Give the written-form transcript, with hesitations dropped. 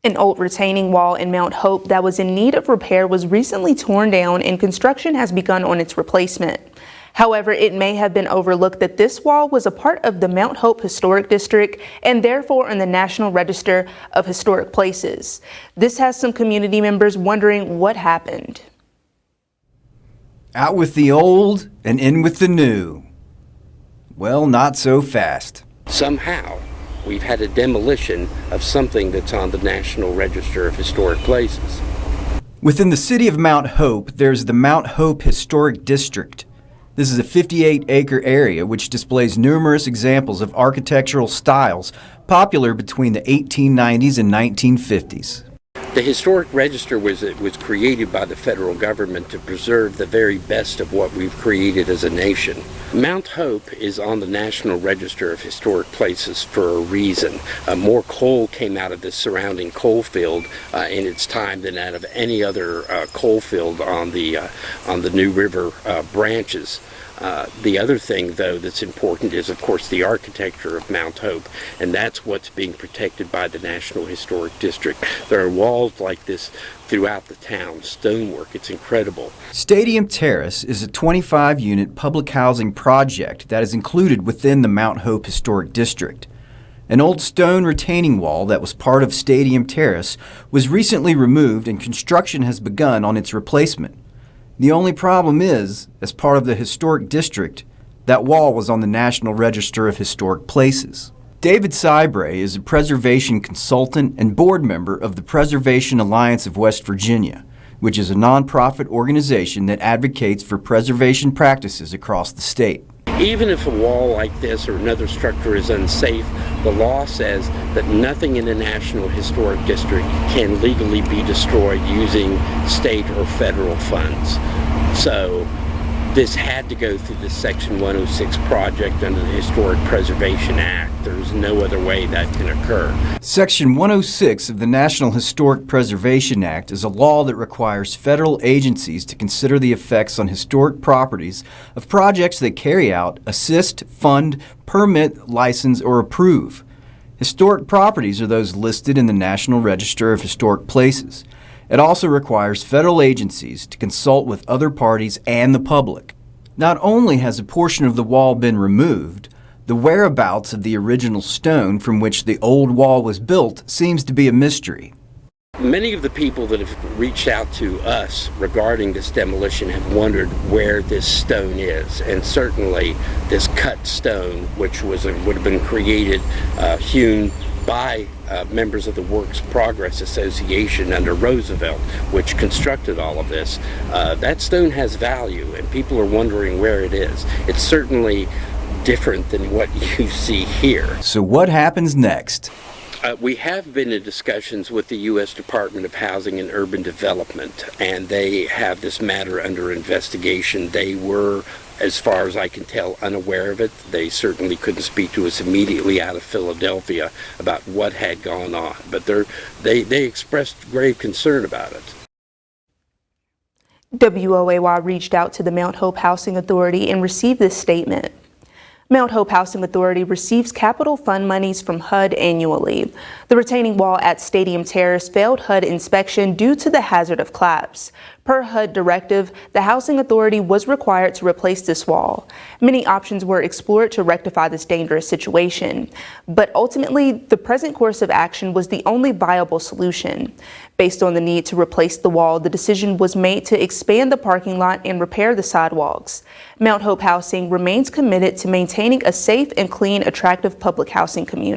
An old retaining wall in Mount Hope that was in need of repair was recently torn down and construction has begun on its replacement. However, it may have been overlooked that this wall was a part of the Mount Hope Historic District and therefore on the National Register of Historic Places. This has some community members wondering what happened. Out with the old and in with the new. Well, not so fast. Somehow, we've had a demolition of something that's on the National Register of Historic Places. Within the city of Mount Hope, there's the Mount Hope Historic District. This is a 58-acre area which displays numerous examples of architectural styles popular between the 1890s and 1950s. The Historic Register was created by the federal government to preserve the very best of what we've created as a nation. Mount Hope is on the National Register of Historic Places for a reason. More coal came out of the surrounding coal field in its time than out of any other coal field on the New River branches. The other thing, though, that's important is, of course, the architecture of Mount Hope, and that's what's being protected by the National Historic District. There are walls like this throughout the town, stonework. It's incredible. Stadium Terrace is a 25-unit public housing project that is included within the Mount Hope Historic District. An old stone retaining wall that was part of Stadium Terrace was recently removed and construction has begun on its replacement. The only problem is, as part of the historic district, that wall was on the National Register of Historic Places. David Sybray is a preservation consultant and board member of the Preservation Alliance of West Virginia, which is a nonprofit organization that advocates for preservation practices across the state. Even if a wall like this or another structure is unsafe, the law says that nothing in the National Historic District can legally be destroyed using state or federal funds. So this had to go through the Section 106 project under the Historic Preservation Act. There's no other way that can occur. Section 106 of the National Historic Preservation Act is a law that requires federal agencies to consider the effects on historic properties of projects they carry out, assist, fund, permit, license, or approve. Historic properties are those listed in the National Register of Historic Places. It also requires federal agencies to consult with other parties and the public. Not only has a portion of the wall been removed, the whereabouts of the original stone from which the old wall was built seems to be a mystery. Many of the people that have reached out to us regarding this demolition have wondered where this stone is, and certainly this cut stone, which would have been created, hewn by members of the Works Progress Association under Roosevelt, which constructed all of this. That stone has value, and people are wondering where it is. It's certainly different than what you see here. So what happens next? We have been in discussions with the U.S. Department of Housing and Urban Development, and they have this matter under investigation. They were, as far as I can tell, unaware of it. They certainly couldn't speak to us immediately out of Philadelphia about what had gone on, but they expressed grave concern about it. WOAY reached out to the Mount Hope Housing Authority and received this statement. Mount Hope Housing Authority receives capital fund monies from HUD annually. The retaining wall at Stadium Terrace failed HUD inspection due to the hazard of collapse. Per HUD directive, the Housing Authority was required to replace this wall. Many options were explored to rectify this dangerous situation, but ultimately, the present course of action was the only viable solution. Based on the need to replace the wall, the decision was made to expand the parking lot and repair the sidewalks. Mount Hope Housing remains committed to maintaining a safe and clean, attractive public housing community.